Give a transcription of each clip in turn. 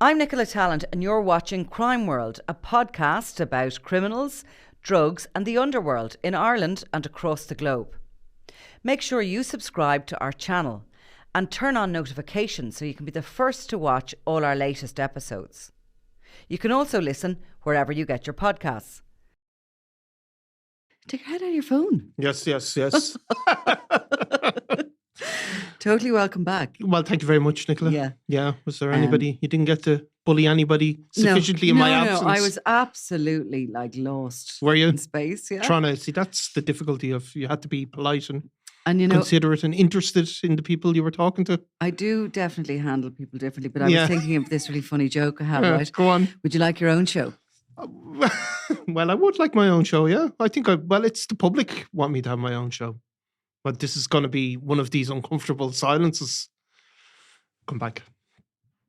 I'm Nicola Talent and you're watching Crime World, a podcast about criminals, drugs and the underworld in Ireland and across the globe. Make sure you subscribe to our channel and turn on notifications so you can be the first to watch all our latest episodes. You can also listen wherever you get your podcasts. Take your head out of your phone. Yes. Totally welcome back. Well, thank you very much, Nicola. Yeah. Was there anybody, you didn't get to bully anybody sufficiently in my absence? No, I was absolutely lost. Were you? In space, yeah. Trying to, see, that's the difficulty of, you had to be polite and considerate and interested in the people you were talking to. I do definitely handle people differently, but I was thinking of this really funny joke I had, right? Go on. Would you like your own show? Well, I would like my own show, yeah. I think, it's the public want me to have my own show. But this is going to be one of these uncomfortable silences. Come back.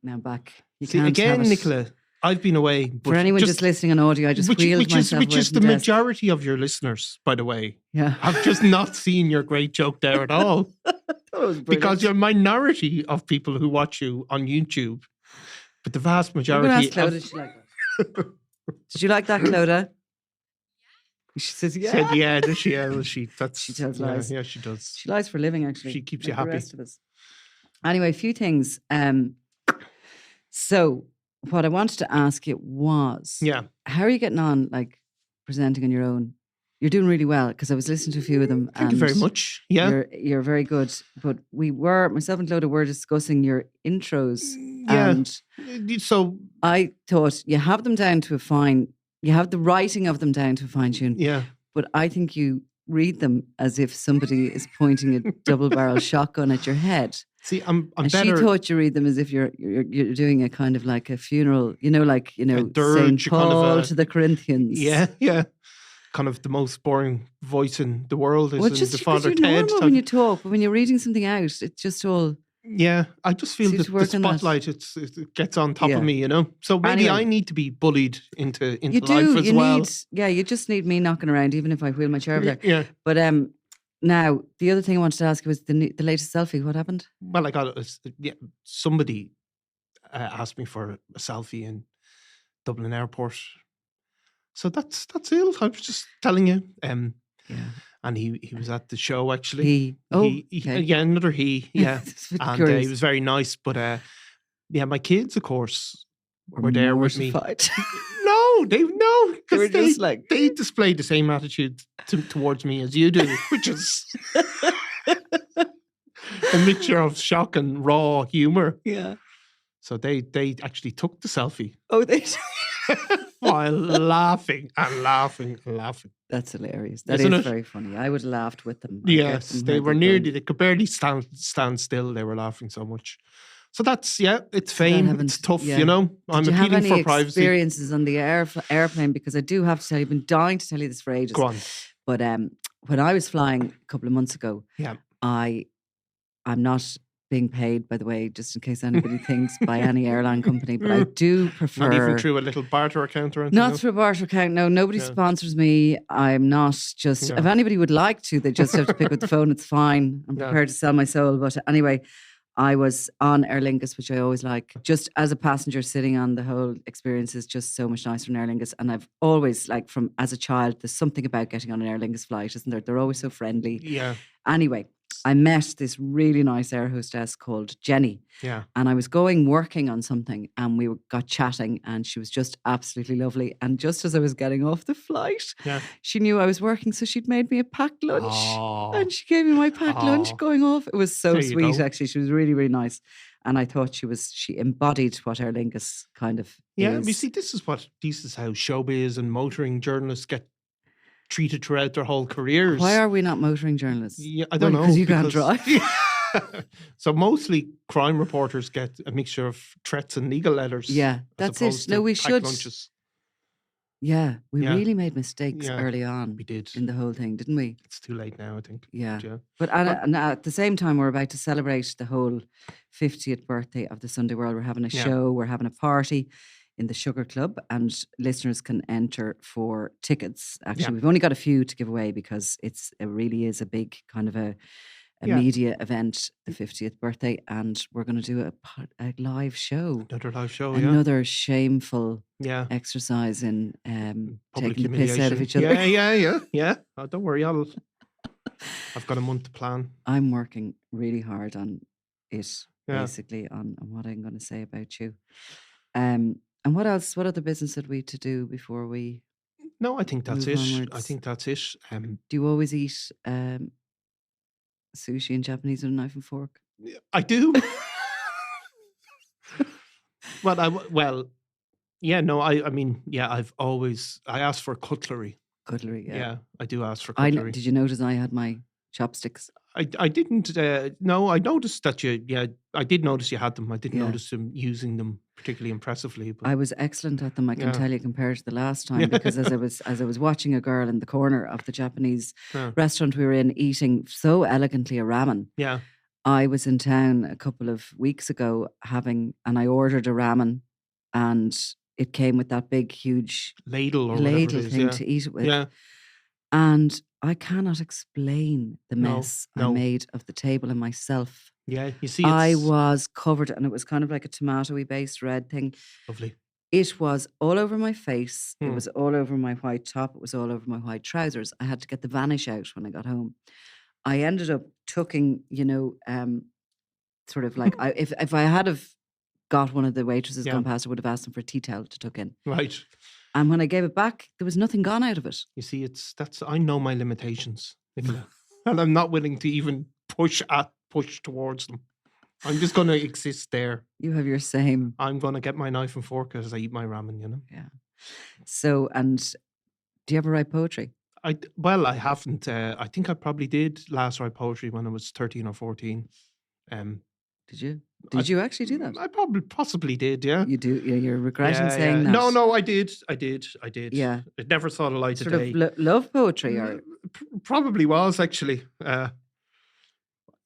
Now back. You see, can't again, have it. Nicola, I've been away. But for anyone just listening on audio, I just wheeled myself Which is the majority of your listeners, by the way. Yeah. I've just not seen your great joke there at all. That was brilliant. Because you're a minority of people who watch you on YouTube. But the vast majority... I'm going to ask Clodagh, did she like that? Did you like that, Clodagh? She says, yeah. Said, yeah, does she? She tells lies. Yeah, she does. She lies for a living, actually. She keeps you like happy. The rest of us. Anyway, a few things. So, what I wanted to ask you was, how are you getting on, presenting on your own? You're doing really well, because I was listening to a few of them. Thank you very much. Yeah. You're very good. But myself and Clodagh were discussing your intros. Yeah. And so I thought you have them down to a fine... You have the writing of them down to a fine tune. Yeah. But I think you read them as if somebody is pointing a double-barrel shotgun at your head. See, I'm and better. She thought you read them as if you're doing a kind of like a funeral, a dirge, St. Paul to the Corinthians. Yeah. Kind of the most boring voice in the world is the Father you're Ted. Normal when you talk, but when you're reading something out, it's just all... Yeah, I just feel that the spotlight it gets on top of me, So maybe I need to be bullied into life as well. You just need me knocking around, even if I wheel my chair over there. Yeah. But now the other thing I wanted to ask you was the latest selfie. What happened? Well, I got somebody asked me for a selfie in Dublin Airport, so that's it. I was just telling you. And he was at the show, actually. Another he. Yeah. And he was very nice. But my kids, of course, were there with me. No, they were just they displayed the same attitude towards me as you do, which is a mixture of shock and raw humor. Yeah. So they actually took the selfie. Oh, they while laughing. That's hilarious. That is very funny. I would have laughed with them. Yes, they were they could barely stand still. They were laughing so much. So that's, it's fame. It's tough, I'm appealing for privacy. Did you have any experiences on the airplane? Because I do have to tell you, I've been dying to tell you this for ages. Go on. But when I was flying a couple of months ago, I'm not being paid, by the way, just in case anybody thinks, by any airline company, but I do prefer... Not even through a little barter account or anything? Not through a barter account, no. Nobody sponsors me. I'm not just... If anybody would like to, they just have to pick up the phone. It's fine. I'm prepared to sell my soul. But anyway, I was on Aer Lingus, which I always like. Just as a passenger, sitting on the whole experience is just so much nicer than Aer Lingus. And I've always, from as a child, there's something about getting on an Aer Lingus flight, isn't there? They're always so friendly. Yeah. Anyway, I met this really nice air hostess called Jenny. Yeah. And I was working on something, and we got chatting, and she was just absolutely lovely. And just as I was getting off the flight, she knew I was working, so she'd made me a packed lunch. Aww. And she gave me my packed lunch going off. It was so sweet, actually. She was really, really nice. And I thought she embodied what Aer Lingus kind of is. You see, this is how showbiz and motoring journalists get treated throughout their whole careers. Why are we not motoring journalists? Yeah, I don't know. Because you can't drive. So mostly crime reporters get a mixture of threats and legal letters. Yeah, that's it. No, we should. Lunches. Yeah, we really made mistakes early on. We did. In the whole thing, didn't we? It's too late now, I think. Yeah. But at the same time, we're about to celebrate the whole 50th birthday of the Sunday World. We're having a show, we're having a party in the Sugar Club, and listeners can enter for tickets. Actually, we've only got a few to give away because it really is a big kind of a media event, the 50th birthday, and we're going to do a live show. Another live show, Another shameful exercise in public taking the piss out of each other. Yeah. Oh, don't worry, I've got a month to plan. I'm working really hard on it, basically, on what I'm going to say about you. And what else? What other business had we to do before we? No, I think that's it. Onwards? I think that's it. Do you always eat sushi in Japanese with a knife and fork? I do. I ask for cutlery. Cutlery, yeah. Yeah, I do ask for cutlery. Did you notice I had my chopsticks? I didn't. No, I noticed that I did notice you had them. I didn't notice them using them particularly impressively. But I was excellent at them, I can tell you, compared to the last time, because as I was watching a girl in the corner of the Japanese restaurant we were in eating so elegantly a ramen. Yeah. I was in town a couple of weeks ago and I ordered a ramen, and it came with that big, huge ladle thing to eat it with. Yeah. And I cannot explain the mess I made of the table and myself. Yeah, you see, I was covered, and it was kind of like a tomatoey based red thing. Lovely. It was all over my face. It was all over my white top. It was all over my white trousers. I had to get the vanish out when I got home. I ended up tucking, sort of like if I had have got one of the waitresses gone past, I would have asked them for a tea towel to tuck in. Right. And when I gave it back, there was nothing gone out of it. You see, I know my limitations, Nicola, and I'm not willing to even push towards them. I'm just going to exist there. You have your same. I'm going to get my knife and fork as I eat my ramen, Yeah. So, and do you ever write poetry? I haven't. I think I probably did last write poetry when I was 13 or 14. Did you? Did you actually do that? I possibly did, yeah. You do? Yeah, you're regretting saying that. No, I did. Yeah. It never saw the light of day. Sort of love poetry, or probably was actually. There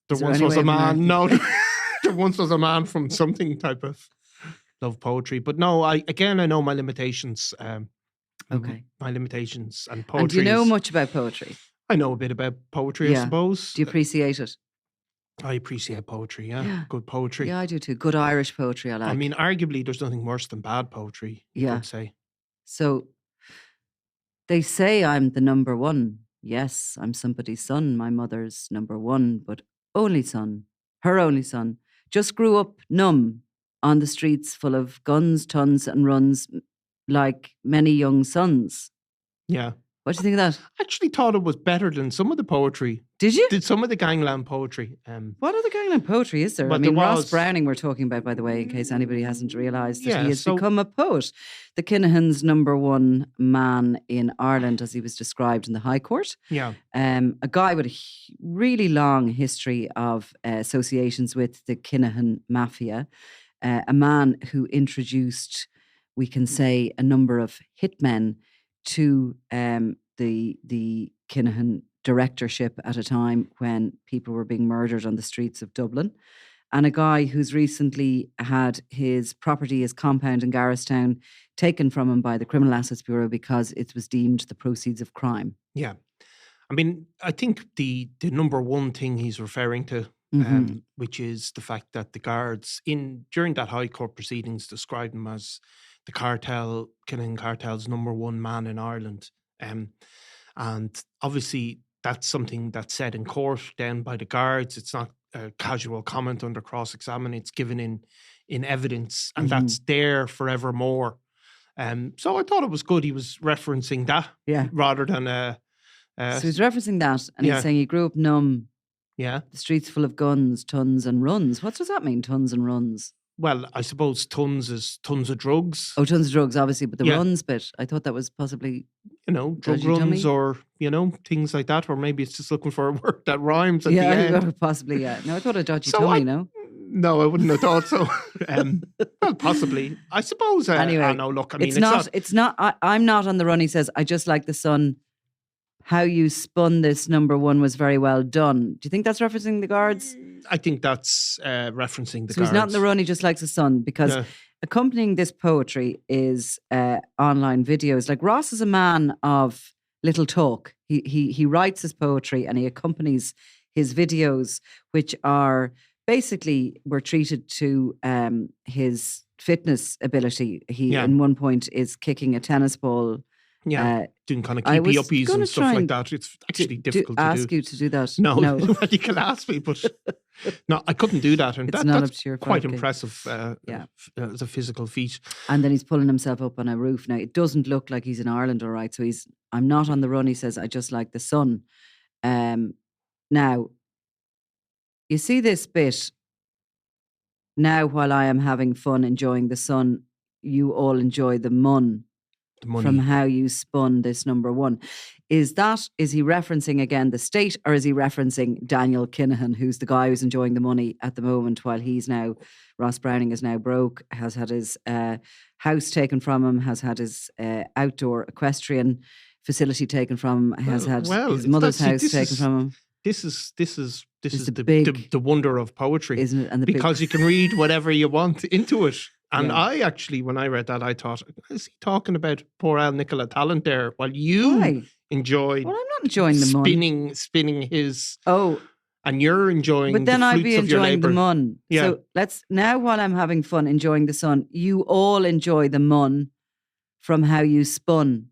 once was a man. No, there once was a man from something type of love poetry. But no, I know my limitations. Okay. My limitations and poetry. And do you know much about poetry? I know a bit about poetry, I suppose. Do you appreciate it? I appreciate poetry, yeah. Good poetry. Yeah, I do too. Good Irish poetry, I like. I mean, arguably, there's nothing worse than bad poetry, I'd say. So, they say I'm the number one. Yes, I'm somebody's son, my mother's number one, but only son, her only son, just grew up numb on the streets full of guns, tons and runs like many young sons. Yeah. What do you think of that? I actually thought it was better than some of the poetry. Did you? Did some of the gangland poetry. What other gangland poetry is there? I mean, Ross Browning we're talking about, by the way, in case anybody hasn't realised that he has become a poet. The Kinahan's number one man in Ireland, as he was described in the High Court. Yeah. A guy with a really long history of associations with the Kinahan Mafia. A man who introduced, we can say, a number of hitmen to the Kinahan directorship at a time when people were being murdered on the streets of Dublin, and a guy who's recently had his property, his compound in Garristown, taken from him by the Criminal Assets Bureau because it was deemed the proceeds of crime. Yeah. I mean, I think the number one thing he's referring to, which is the fact that the guards during that High Court proceedings described him as the Kinahan Cartel's number one man in Ireland. And obviously that's something that's said in court then by the guards. It's not a casual comment under cross-examination. It's given in evidence, and that's there forevermore. So I thought it was good he was referencing that rather than... so he's referencing that, and he's saying he grew up numb. Yeah. The streets full of guns, tons and runs. What does that mean, tons and runs? Well, I suppose tons is tons of drugs. Oh, tons of drugs, obviously, but the runs bit, I thought that was possibly... drug runs or, things like that, or maybe it's just looking for a word that rhymes at the end. Possibly, yeah. No, I thought a dodgy tummy, no? No, I wouldn't have thought so. Well, possibly. I suppose, anyway, no, look, I mean, it's not, I'm not on the run, he says, I just like the sun. How you spun this number one was very well done. Do you think that's referencing the guards? I think that's referencing the guards. So he's not in the run, he just likes the sun, because accompanying this poetry is online videos. Like, Ross is a man of little talk. He writes his poetry and he accompanies his videos, which are basically were treated to his fitness ability. He, in one point, is kicking a tennis ball. Doing kind of keepy uppies and stuff like that. It's actually difficult to do. Ask you to do that. No. Well, you can ask me, but no, I couldn't do that. And that's quite impressive as a physical feat. And then he's pulling himself up on a roof. Now, it doesn't look like he's in Ireland, all right. So I'm not on the run. He says, I just like the sun. Now, you see this bit. Now, while I am having fun enjoying the sun, you all enjoy the money from how you spun this number one. Is he referencing again the state, or is he referencing Daniel Kinahan, who's the guy who's enjoying the money at the moment while Ross Browning is now broke, has had his house taken from him, has had his outdoor equestrian facility taken from him, has had his mother's house taken from him. This is the wonder of poetry, isn't it? And because you can read whatever you want into it. And I actually, when I read that, I thought, is he talking about poor old Nicola Talent there? While you enjoyed, well, I'm not enjoying the money. Spinning his. Oh, and you're enjoying. But then the I'd be enjoying the mun. Yeah. So now while I'm having fun enjoying the sun, you all enjoy the mun from how you spun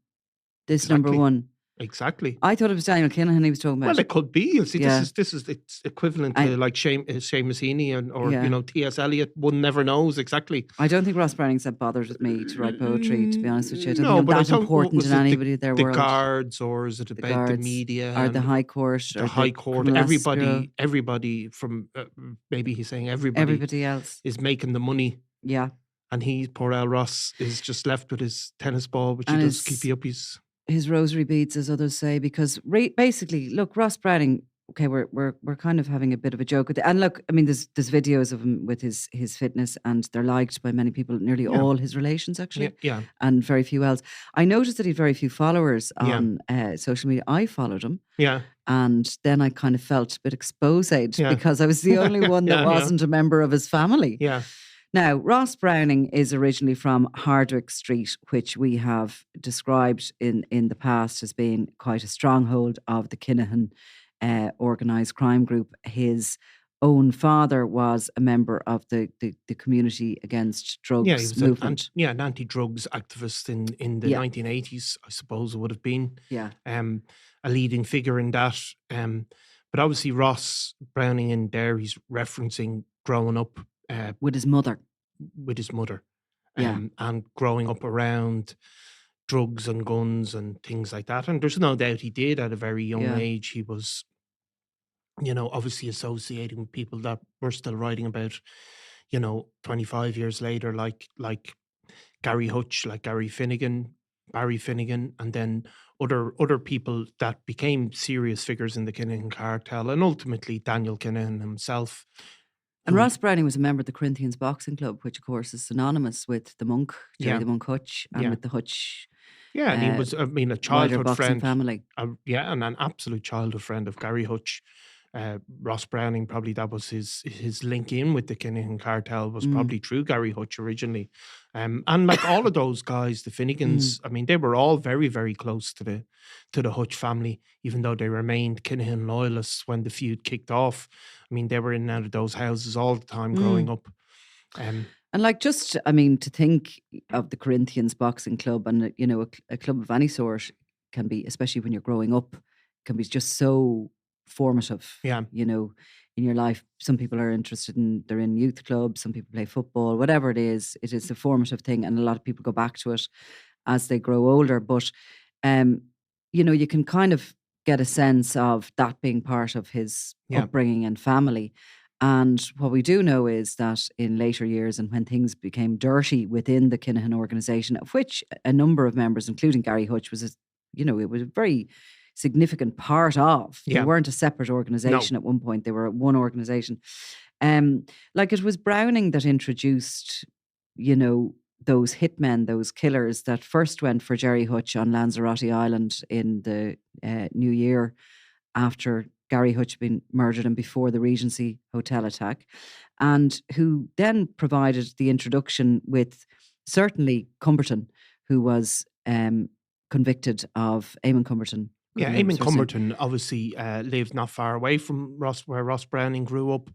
this number one. Exactly. I thought it was Daniel Kinahan he was talking about. Well, it could be. You'll see, this is it's equivalent to like Seamus Heaney or T.S. Eliot. One never knows exactly. I don't think Ross Browning's that bothered with me to write poetry, to be honest with you. I don't think I'm that important in anybody in their world. The guards, or is it about the media? Or the High Court. The High Court. Everybody from, maybe he's saying everybody else is making the money. Yeah. And poor Al Ross, is just left with his tennis ball, which he does keepy uppies. His rosary beads, as others say, because basically, look, Ross Browning. Okay, we're kind of having a bit of a joke with it, and look, I mean, there's videos of him with his fitness, and they're liked by many people, nearly all his relations actually, and very few else. I noticed that he had very few followers on social media. I followed him, and then I kind of felt a bit exposed because I was the only one that wasn't a member of his family. Yeah. Now, Ross Browning is originally from Hardwicke Street, which we have described in the past as being quite a stronghold of the Kinahan organised crime group. His own father was a member of the Community Against Drugs movement. An anti-drugs activist in the 1980s, I suppose it would have been. Yeah. A leading figure in that. But obviously Ross Browning in there, he's referencing growing up with his mother. And growing up around drugs and guns and things like that. And there's no doubt he did at a very young age. He was, obviously associating with people that we're still writing about, 25 years later, like Gary Hutch, like Barry Finnegan, and then other people that became serious figures in the Kinahan Cartel, and ultimately Daniel Kinahan himself. And Ross Browning was a member of the Corinthians Boxing Club, which of course is synonymous with the monk, Jerry the Monk Hutch, and with the Hutch. Yeah, and he was, a childhood friend. Family. And an absolute childhood friend of Gary Hutch. Ross Browning, probably that was his link in with the Kinahan Cartel, was probably through Gary Hutch originally. And like all of those guys, the Finnegans, I mean, they were all very, very close to the Hutch family, even though they remained Kinahan loyalists when the feud kicked off. I mean, they were in and out of those houses all the time growing up. And to think of the Corinthians Boxing Club, and a club of any sort can be, especially when you're growing up, can be just so formative. In your life. Some people are they're in youth clubs, some people play football, whatever it is a formative thing, and a lot of people go back to it as they grow older. But you can kind of get a sense of that being part of his upbringing and family. And what we do know is that in later years, and when things became dirty within the Kinahan organisation, of which a number of members, including Gary Hutch, was it was a very significant part of. They weren't a separate organisation at one point. They were one organisation. It was Browning that introduced, those hitmen, those killers that first went for Jerry Hutch on Lanzarote Island in the New Year after Gary Hutch had been murdered and before the Regency Hotel attack, and who then provided the introduction with certainly Cumberton, who was convicted of, Eamon Cumberton, Yeah, remember Eamon his first name. Cumberton obviously lived not far away from where Ross Browning grew up.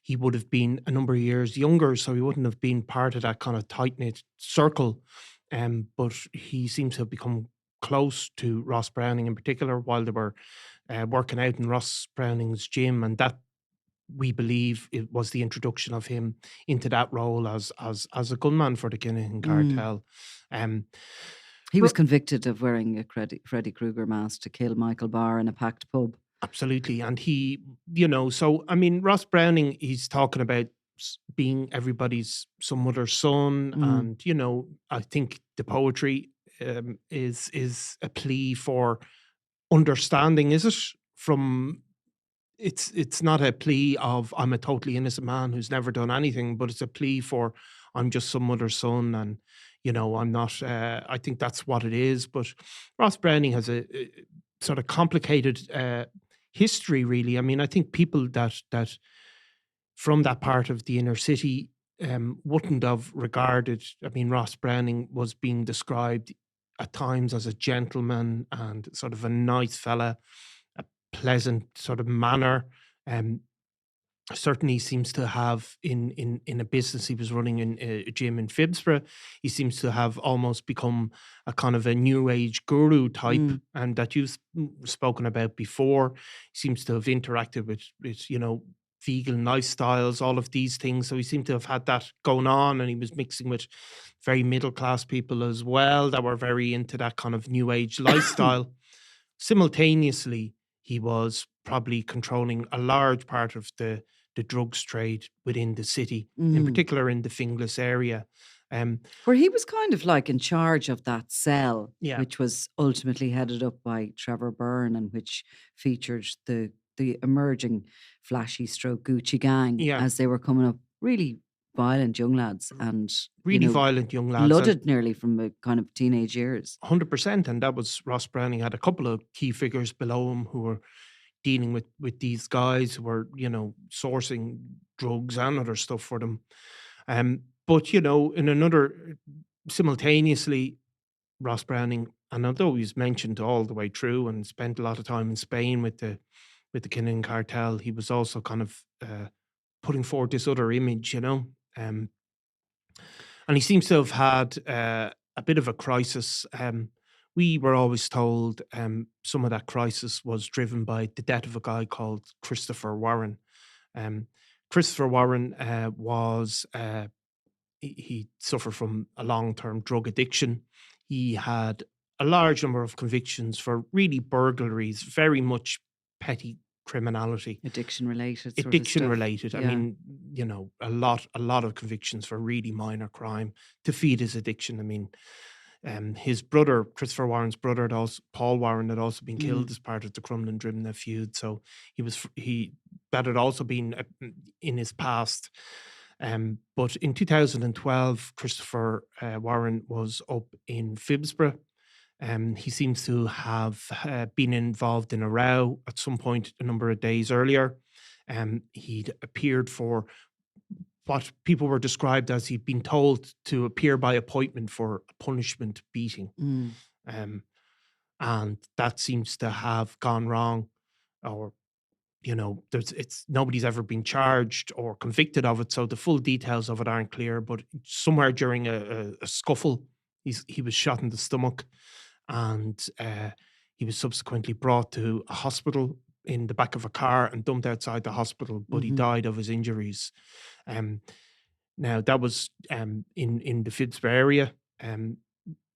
He would have been a number of years younger, so he wouldn't have been part of that kind of tight-knit circle. But he seems to have become close to Ross Browning in particular while they were working out in Ross Browning's gym, and that, we believe, it was the introduction of him into that role as a gunman for the Kinahan Cartel. He was convicted of wearing a Freddy Krueger mask to kill Michael Barr in a packed pub. Absolutely. And he, so, I mean, Ross Browning, he's talking about being everybody's some other son. And, I think the poetry is a plea for understanding, is it? It's not a plea of I'm a totally innocent man who's never done anything, but it's a plea for I'm just some other son, and I'm not. I think that's what it is. But Ross Browning has a sort of complicated history, really. I mean, I think people that from that part of the inner city wouldn't have regarded. I mean, Ross Browning was being described at times as a gentleman and sort of a nice fella, pleasant sort of manner. Certainly seems to have in a business he was running in a gym in Phibsborough, he seems to have almost become a kind of a new age guru type, and that you've spoken about before. He seems to have interacted with vegan lifestyles, all of these things. So he seemed to have had that going on, and he was mixing with very middle class people as well that were very into that kind of new age lifestyle. Simultaneously, he was probably controlling a large part of the drugs trade within the city, in particular in the Finglas area. Where he was kind of like in charge of that cell, Yeah. which was ultimately headed up by Trevor Byrne, and which featured the emerging flashy stroke Gucci gang as they were coming up, really violent young lads, and really violent young lads, blooded nearly from a kind of teenage years. 100%, and that was Ross Browning had a couple of key figures below him who were dealing with these guys, who were sourcing drugs and other stuff for them. But in another, simultaneously, Ross Browning, and although he's mentioned all the way through and spent a lot of time in Spain with the Kinahan Cartel, he was also kind of putting forward this other image, and he seems to have had a bit of a crisis. We were always told some of that crisis was driven by the death of a guy called Christopher Warren. Christopher Warren was he suffered from a long-term drug addiction. He had a large number of convictions for really burglaries, very much petty criminality, addiction related. I mean, a lot of convictions for really minor crime to feed his addiction. I mean, his brother, Christopher Warren's brother, Paul Warren, had also been killed as part of the Crumlin Drimnagh feud. So that had also been in his past. But in 2012, Christopher Warren was up in Phibsborough. He seems to have been involved in a row at some point a number of days earlier. He'd appeared for what people were described as he'd been told to appear by appointment for a punishment beating. And that seems to have gone wrong, or nobody's ever been charged or convicted of it, so the full details of it aren't clear. But somewhere during a scuffle, he was shot in the stomach, and he was subsequently brought to a hospital in the back of a car and dumped outside the hospital, but he died of his injuries. Now, that was in the Phibsborough area.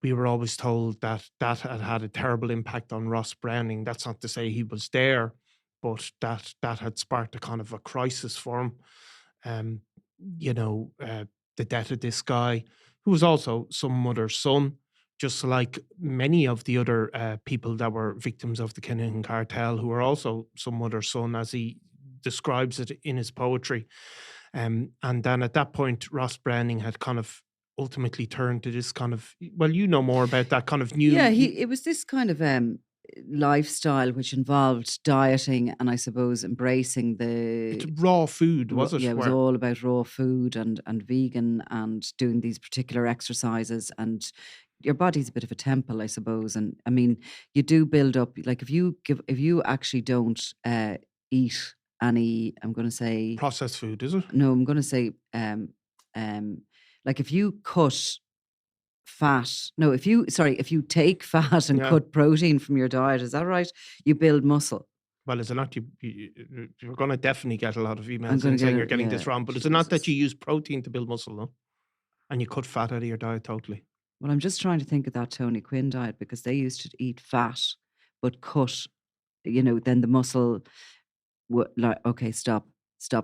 We were always told that had a terrible impact on Ross Browning. That's not to say he was there, but that had sparked a kind of a crisis for him. The death of this guy, who was also some mother's son, just like many of the other people that were victims of the Kinahan Cartel, who were also some mother's son, as he describes it in his poetry. And then at that point, Ross Browning had kind of ultimately turned to this kind of, well, you know more about that kind of new... Yeah, it was this kind of lifestyle which involved dieting and I suppose embracing It's raw food, was it? Yeah, it was all about raw food and vegan and doing these particular exercises and your body's a bit of a temple, I suppose. And I mean, you do build up, like if you actually don't eat any, I'm going to say, processed food, is it? No, I'm going to say, like if you cut fat, no, if you take fat and cut protein from your diet, is that right? You build muscle. Well, is it not? You're going to definitely get a lot of emails saying you're getting this wrong, but is it not that you use protein to build muscle, though? And you cut fat out of your diet totally? Well, I'm just trying to think of that Tony Quinn diet, because they used to eat fat, but cut, then the muscle like, okay, stop,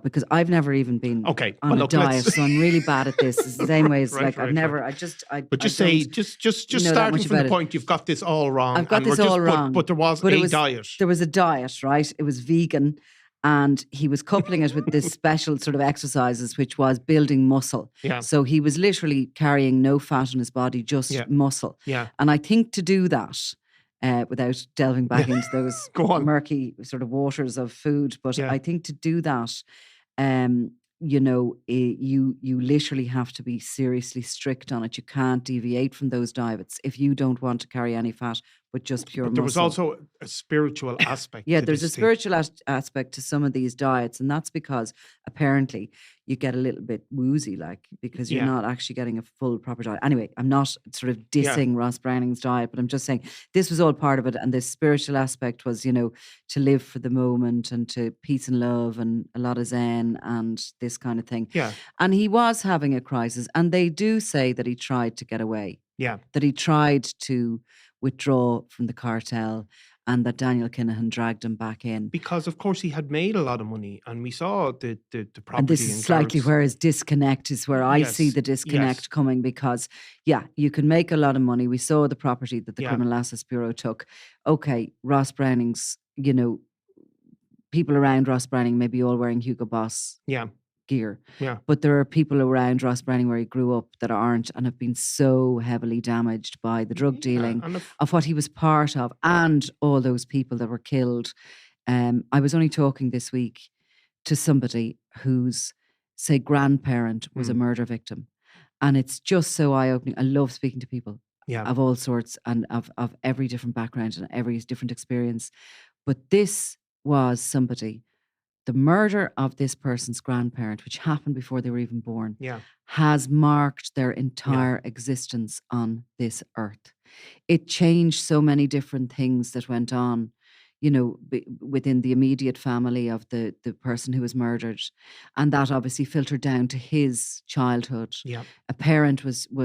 because I've never even been on a diet, so I'm really bad at this. It's the same way as I've never, But just starting from the point, you've got this all wrong. I've got this all wrong. But there was a diet. There was a diet, right? It was vegan. And he was coupling it with this special sort of exercises, which was building muscle. Yeah. So he was literally carrying no fat in his body, just muscle. Yeah. And I think to do that, without delving back into those murky sort of waters of food, but I think to do that, you literally have to be seriously strict on it. You can't deviate from those diets if you don't want to carry any fat, but just pure muscle. There was also a spiritual aspect. There's a spiritual aspect to some of these diets, and that's because apparently you get a little bit woozy, because you're not actually getting a full proper diet. Anyway, I'm not sort of dissing Ross Browning's diet, but I'm just saying this was all part of it, and this spiritual aspect was, to live for the moment and to peace and love and a lot of Zen and this kind of thing. Yeah. And he was having a crisis, and they do say that he tried to get away. Yeah. That he tried to withdraw from the cartel, and that Daniel Kinahan dragged him back in. Because, of course, he had made a lot of money, and we saw the property. And this is slightly where his disconnect is, where I see the disconnect coming, because, you can make a lot of money. We saw the property that the Criminal Assets Bureau took. Okay, Ross Browning's, people around Ross Browning may be all wearing Hugo Boss gear. Yeah. But there are people around Ross Browning where he grew up that aren't, and have been so heavily damaged by the drug dealing of what he was part of, and all those people that were killed. I was only talking this week to somebody whose, say, grandparent was a murder victim. And it's just so eye-opening. I love speaking to people of all sorts and of every different background and every different experience. But this was somebody, the murder of this person's grandparent, which happened before they were even born, has marked their entire existence on this earth. It changed so many different things that went on, within the immediate family of the person who was murdered. And that obviously filtered down to his childhood. Yeah. A parent was he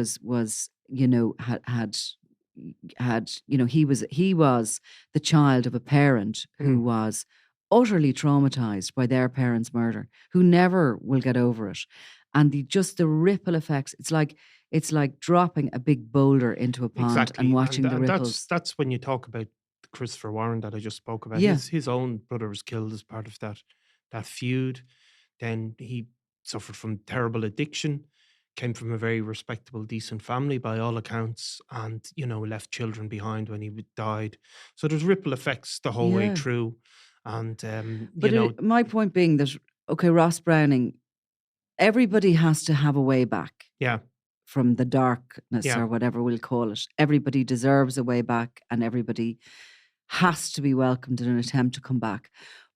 was the child of a parent who was utterly traumatized by their parents' murder, who never will get over it. And the ripple effects, it's like dropping a big boulder into a pond and watching the ripples. That's when you talk about Christopher Warren that I just spoke about. His own brother was killed as part of that feud. Then he suffered from terrible addiction, came from a very respectable, decent family by all accounts, and, left children behind when he died. So there's ripple effects the whole way through. And, my point being that, okay, Ross Browning, everybody has to have a way back. Yeah. From the darkness or whatever we'll call it. Everybody deserves a way back, and everybody has to be welcomed in an attempt to come back.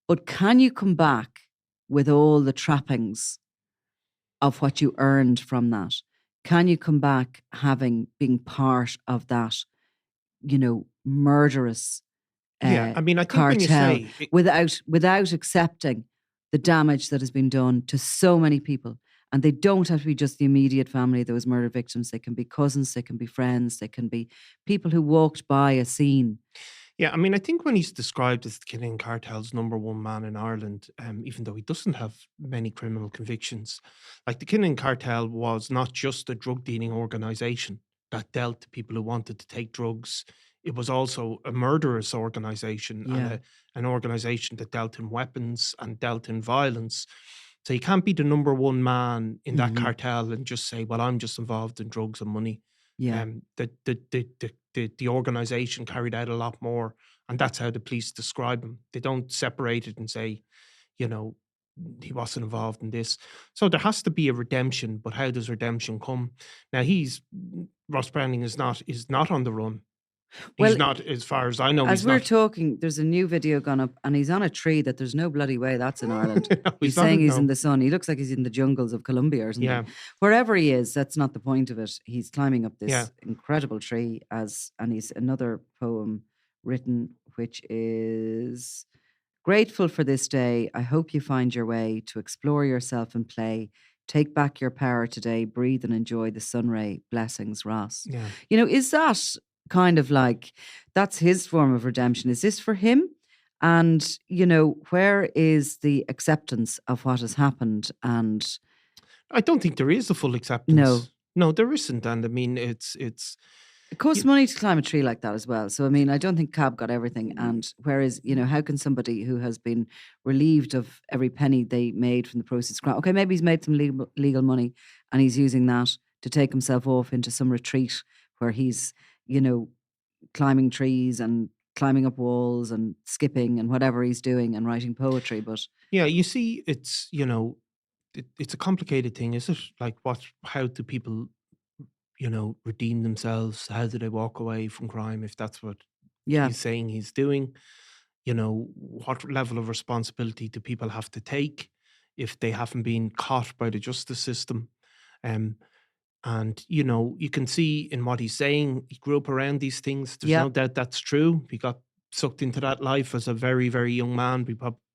But can you come back with all the trappings of what you earned from that? Can you come back being part of that, murderous I think cartel, when you say without accepting the damage that has been done to so many people? And they don't have to be just the immediate family of those murder victims. They can be cousins, they can be friends, they can be people who walked by a scene. Yeah, I think when he's described as the Kinahan Cartel's number one man in Ireland, even though he doesn't have many criminal convictions, like the Kinahan Cartel was not just a drug dealing organisation that dealt to people who wanted to take drugs. It was also a murderous organisation and an organisation that dealt in weapons and dealt in violence. So you can't be the number one man in that cartel and just say, well, I'm just involved in drugs and money. Yeah. The organisation carried out a lot more, and that's how the police describe him. They don't separate it and say, he wasn't involved in this. So there has to be a redemption, but how does redemption come? Now, he's Ross Browning is not on the run. Well, He's not, as far as I know. as He's we're not. talking, there's a new video gone up, and he's on a tree that there's no bloody way that's in Ireland. No, He's not, saying he's no. in the sun. He looks like he's in the jungles of Colombia or something. Yeah. Wherever he is, that's not the point of it. He's climbing up this Yeah. incredible tree and he's another poem written, which is grateful for this day. I hope you find your way to explore yourself and play. Take back your power today. Breathe and enjoy the sun ray. Blessings, Ross. Yeah. You know, is that kind of like, that's his form of redemption? Is this for him? And, you know, where is the acceptance of what has happened? And I don't think there is a full acceptance. No, there isn't. And I mean, it costs money to climb a tree like that as well. So, I mean, I don't think Cab got everything. And whereas, you know, how can somebody who has been relieved of every penny they made from the proceeds, okay, maybe he's made some legal money and he's using that to take himself off into some retreat where he's, you know, climbing trees and climbing up walls and skipping and whatever he's doing and writing poetry. But yeah, you see, it's, you know, it's a complicated thing, is it? Like, how do people, you know, redeem themselves? How do they walk away from crime if that's what he's saying he's doing? You know, what level of responsibility do people have to take if they haven't been caught by the justice system? And, you know, you can see in what he's saying, he grew up around these things. There's no doubt that's true. He got sucked into that life as a very, very young man,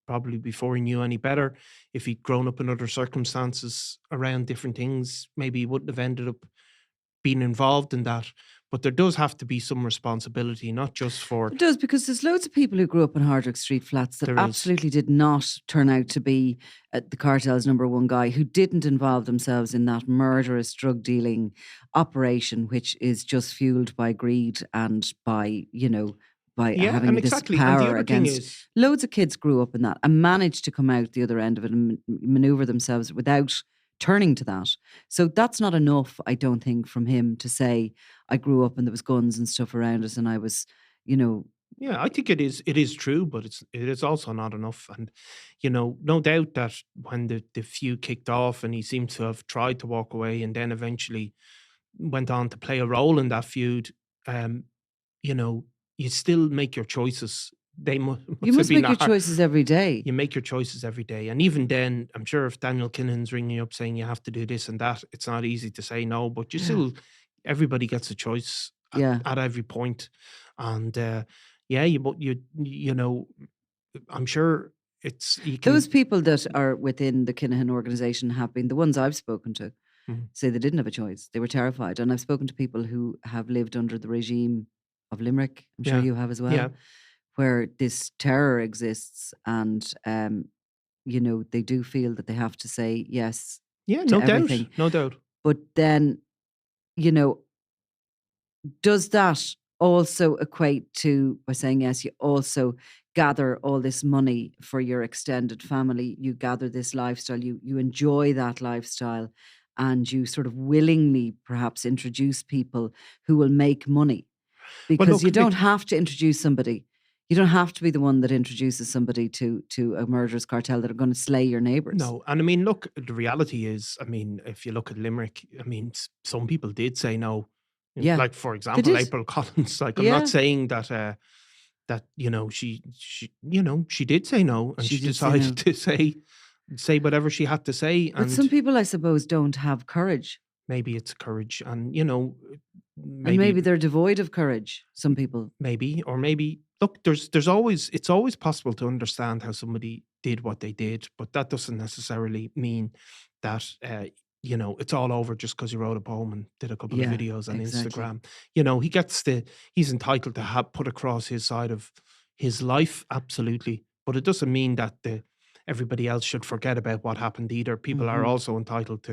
probably before he knew any better. If he'd grown up in other circumstances around different things, maybe he wouldn't have ended up being involved in that. But there does have to be some responsibility, not just for... It does, because there's loads of people who grew up in Hardwick Street flats that absolutely did not turn out to be the cartel's number one guy, who didn't involve themselves in that murderous drug dealing operation, which is just fueled by greed and by, you know, by having this power against... Loads of kids grew up in that and managed to come out the other end of it and maneuver themselves without turning to that. So that's not enough, I don't think, from him to say, I grew up and there was guns and stuff around us and I was, you know... Yeah, I think it is true, but it is also not enough. And, you know, no doubt that when the feud kicked off and he seemed to have tried to walk away and then eventually went on to play a role in that feud, you know, you still make your choices. You must make your choices every day. You make your choices every day. And even then, I'm sure if Daniel Kinahan's ringing you up saying you have to do this and that, it's not easy to say no, but you still, everybody gets a choice at every point. And you know, I'm sure it's... Those people that are within the Kinahan organisation have been, the ones I've spoken to, say they didn't have a choice. They were terrified. And I've spoken to people who have lived under the regime of Limerick. I'm sure you have as well. Yeah. Where this terror exists and, you know, they do feel that they have to say yes. Yeah, no doubt. No doubt. But then, you know, does that also equate to, by saying yes, you also gather all this money for your extended family, you gather this lifestyle, you enjoy that lifestyle, and you sort of willingly perhaps introduce people who will make money? Because you don't have to introduce somebody. You don't have to be the one that introduces somebody to a murderous cartel that are going to slay your neighbours. No, and I mean, look, the reality is, I mean, if you look at Limerick, I mean, some people did say no. Yeah. Like, for example, April Collins. Like, I'm not saying that you know, she you know, she did say no, and she decided to say whatever she had to say. But some people, I suppose, don't have courage. Maybe it's courage, and, you know, maybe they're devoid of courage. Some people, maybe, or maybe. Look, it's always possible to understand how somebody did what they did, but that doesn't necessarily mean that you know, it's all over just because he wrote a poem and did a couple of videos on Instagram. You know, he's entitled to put across his side of his life, absolutely. But it doesn't mean that everybody else should forget about what happened either. People are also entitled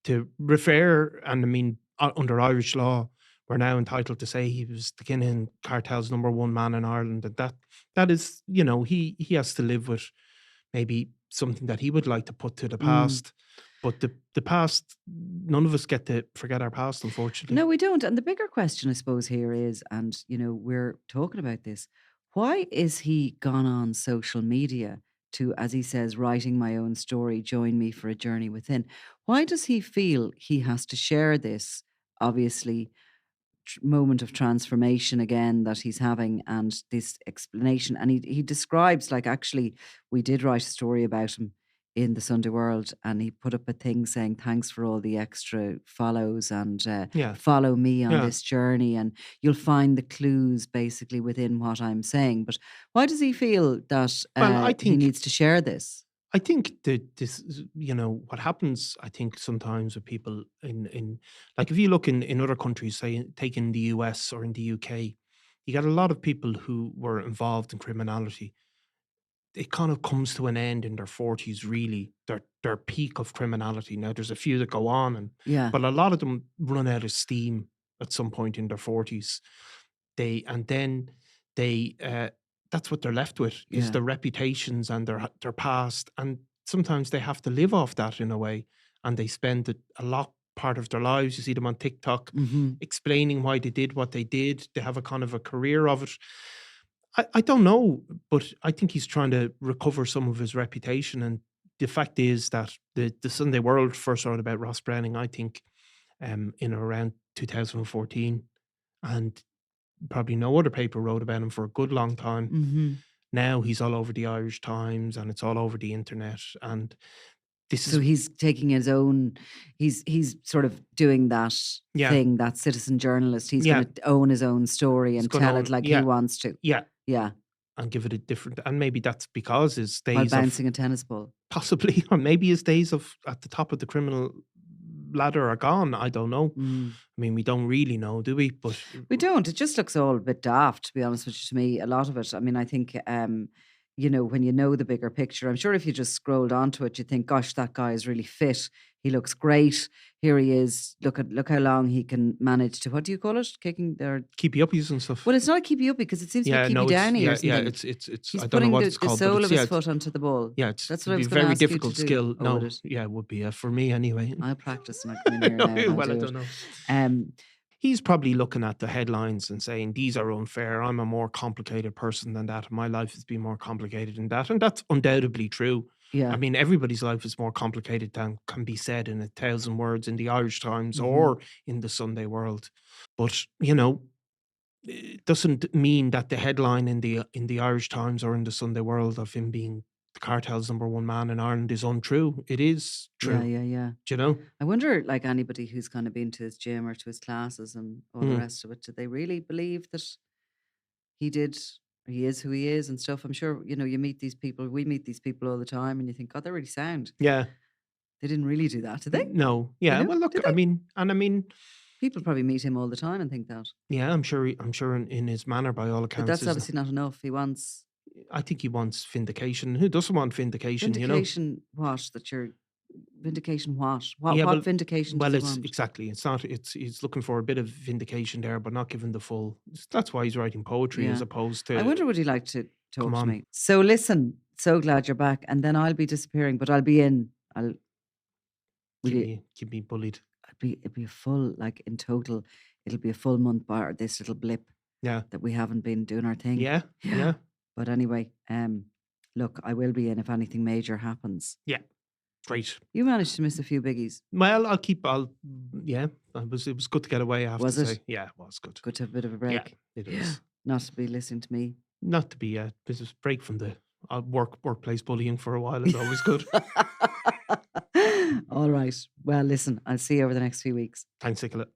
to refer, and I mean, under Irish law, we're now entitled to say he was the Kinahan Cartel's number one man in Ireland. And that is, you know, he has to live with maybe something that he would like to put to the past. But the past, none of us get to forget our past, unfortunately. No, we don't. And the bigger question, I suppose, here is, and, you know, we're talking about this, why is he gone on social media to, as he says, writing my own story, join me for a journey within? Why does he feel he has to share this, obviously, moment of transformation again that he's having, and this explanation. And he describes, like, actually, we did write a story about him in the Sunday World, and he put up a thing saying, thanks for all the extra follows, and follow me on this journey, and you'll find the clues basically within what I'm saying. But why does he feel that I think he needs to share this? I think that this, what happens, I think sometimes with people in like, if you look in other countries, say, take in the US or in the UK, you got a lot of people who were involved in criminality. It kind of comes to an end in their 40s, really, their peak of criminality. Now, there's a few that go on, but a lot of them run out of steam at some point in their 40s. That's what they're left with, is their reputations and their past. And sometimes they have to live off that in a way. And they spend a lot part of their lives. You see them on TikTok explaining why they did what they did. They have a kind of a career of it. I don't know, but I think he's trying to recover some of his reputation. And the fact is that the Sunday World first wrote about Ross Browning, I think, in around 2014. And probably no other paper wrote about him for a good long time. Now he's all over the Irish Times, and it's all over the internet. And so he's taking his own, he's sort of doing that thing, that citizen journalist. He's going to own his own story and tell it like he wants to. Yeah. And give it a different, and maybe that's because his days while bouncing a tennis ball. Possibly, or maybe his days at the top of the criminal ladder are gone. I don't know. I mean, we don't really know, do we? But we don't. It just looks all a bit daft, to be honest with you, to me, a lot of it. I mean, I think, when you know the bigger picture, I'm sure if you just scrolled onto it, you think, gosh, that guy is really fit. He looks great. Here he is. Look how long he can manage to, what do you call it? Kicking their keepy uppies and stuff. Well, it's not a keepy uppy, because it seems to be keepy downy or something. Yeah, it's he's I don't putting know what it's called. The sole of his foot onto the ball. Yeah, that's what I was a going to very ask you difficult to do. skill. No, it would be for me anyway. I'll practice and I come in here now. Well, I don't know. He's probably looking at the headlines and saying, these are unfair. I'm a more complicated person than that. My life has been more complicated than that. And that's undoubtedly true. Yeah. I mean, everybody's life is more complicated than can be said in 1,000 words in the Irish Times or in the Sunday World. But, it doesn't mean that the headline in the Irish Times or in the Sunday World of him being the cartel's #1 man in Ireland is untrue. It is true. Yeah. Do you know? I wonder, like, anybody who's kind of been to his gym or to his classes and all the rest of it, do they really believe that he is who he is and stuff? I'm sure, you meet these people, we meet these people all the time, and you think, God, they're really sound. Yeah. They didn't really do that, did they? No. Yeah. Well, look, I mean, people probably meet him all the time and think that. Yeah, I'm sure in his manner, by all accounts. But that's obviously not enough. I think he wants vindication. Who doesn't want vindication? Vindication, what? Vindication what? What vindication? Well, does he want? exactly. It's not. He's looking for a bit of vindication there, but not given the full. That's why he's writing poetry as opposed to. I wonder, would he like to talk to me? So listen, so glad you're back, and then I'll be disappearing, but I'll be in. Keep me bullied. It'd be a full, like, in total, it'll be a full month bar, this little blip. Yeah. That we haven't been doing our thing. Yeah. But anyway, look, I will be in if anything major happens. Yeah. Great. You managed to miss a few biggies. Well, it was good to get away, I have to say. Yeah, it was good. Good to have a bit of a break. Yeah, it is. Not to be listening to me. Not to be a business break from the workplace bullying for a while is always good. All right. Well, listen, I'll see you over the next few weeks. Thanks, Nicola.